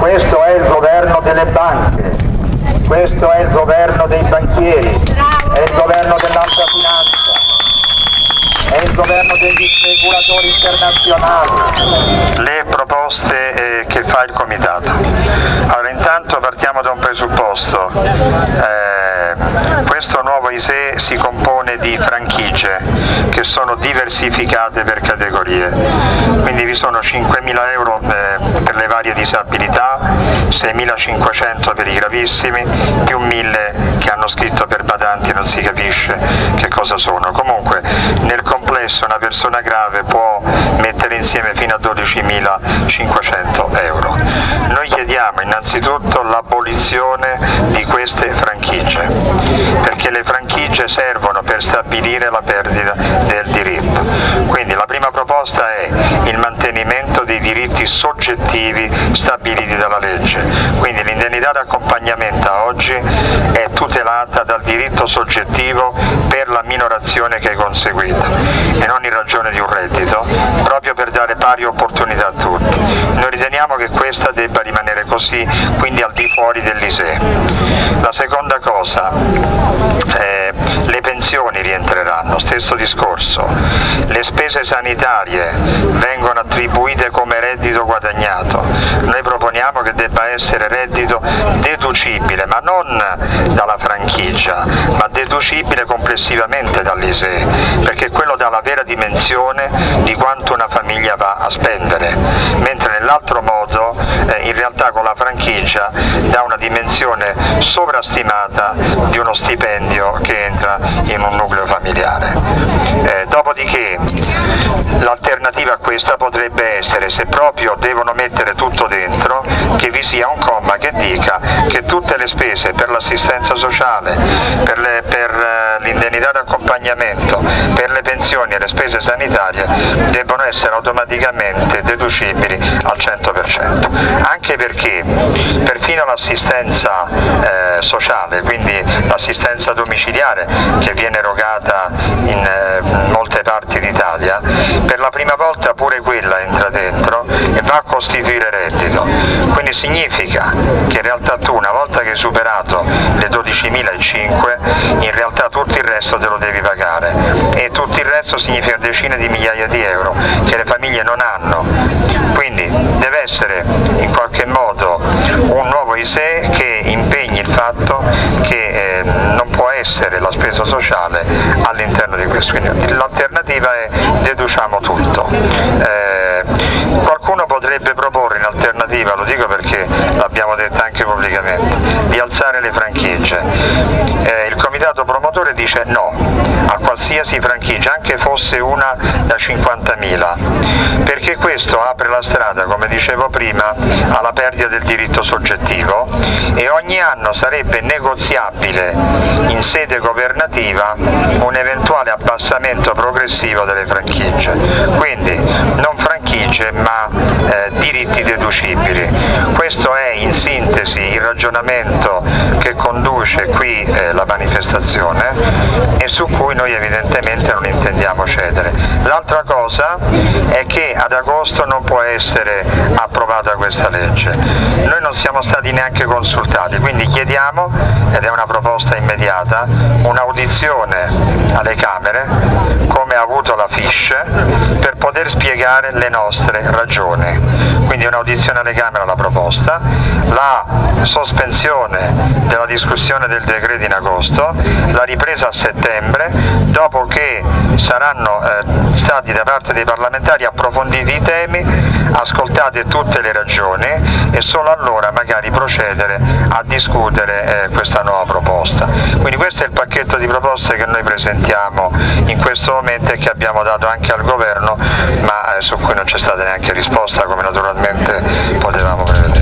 Questo è il governo delle banche, questo è il governo dei banchieri, è il governo dell'alta finanza, è il governo degli speculatori internazionali. Le proposte che fa il Comitato. Allora, intanto partiamo da un presupposto. Questo nuovo ISEE si compone di franchigie che sono diversificate per categorie, quindi vi sono 5.000 euro per le varie disabilità, 6.500 per i gravissimi, più 1.000 che hanno scritto per badanti, non si capisce che cosa sono. Comunque nel complesso una persona grave può mettere insieme fino a 12.500 euro. Noi chiediamo innanzitutto l'abolizione di queste franchigie, perché le franchigie servono per stabilire la perdita del diritto. Quindi la prima proposta è il mantenimento dei diritti soggettivi stabiliti dalla legge, quindi l'indennità d'accompagnamento oggi è tutelata dal diritto soggettivo per la minorazione che è conseguita e non in ragione di un reddito, proprio per dare pari opportunità a tutti. Noi riteniamo che questa debba rimanere così, quindi al di fuori dell'ISEE. La seconda cosa, le pensioni rientreranno, stesso discorso, le spese sanitarie vengono attribuite come reddito guadagnato, noi proponiamo che debba essere reddito deducibile, ma non dalla franchigia, ma deducibile complessivamente dall'ISEE, perché quello dà la vera dimensione di quanto una famiglia va a spendere, mentre nell'altro modo in realtà con la franchigia dà una dimensione sovrastimata di uno stipendio che entra in un nucleo familiare. Dopodiché l'alternativa a questa potrebbe essere, se proprio devono mettere tutto dentro, che vi sia un comma che dica che tutte le spese per l'assistenza sociale, per l'indennità d'accompagnamento, per le pensioni e le spese sanitarie debbono essere automaticamente deducibili al 100%, anche perché perfino l'assistenza sociale, quindi l'assistenza domiciliare che viene erogata in molte parti d'Italia, per la prima volta pure quella entra dentro e va a costituire reddito, quindi significa che in realtà tu, una volta che hai superato le 12.500, in realtà tutto il resto te lo devi pagare, e tutto il resto significa decine di migliaia di euro che le famiglie non hanno. Quindi deve essere in qualche modo un nuovo ISEE che impegni il fatto che non può essere la spesa sociale all'interno di questo. Quindi l'alternativa è deduciamo tutto. Qualcuno potrebbe proporre in alternativa, lo dico perché l'abbiamo detto anche pubblicamente, di alzare le franchigie. Il comitato promotore dice no a qualsiasi franchigia, anche fosse una da 50.000, perché questo apre la strada, come dicevo prima, alla perdita del diritto soggettivo, e ogni anno sarebbe negoziabile in sede governativa un eventuale abbassamento progressivo delle franchigie. Quindi non franchigie ma diritti deducibili. Questo è in sintesi il ragionamento che conduce qui la manifestazione e su cui noi evidentemente non intendiamo cedere. L'altra cosa è che ad agosto non può essere approvata questa legge. Noi non siamo stati neanche consultati, quindi chiediamo, ed è una proposta immediata, un'audizione alle Camere, come ha avuto la FISH, per poter spiegare le nostre ragioni. Quindi un'audizione alle Camere alla proposta, la sospensione della discussione del decreto in agosto, la ripresa a settembre, dopo che saranno stati da parte dei parlamentari approfonditi i temi, ascoltate tutte le ragioni, e solo allora magari procedere a discutere questa nuova proposta. Quindi questo è il pacchetto di proposte che noi presentiamo in questo momento e che abbiamo dato anche al governo, ma su cui non c'è stata neanche risposta, come naturalmente potevamo prevedere.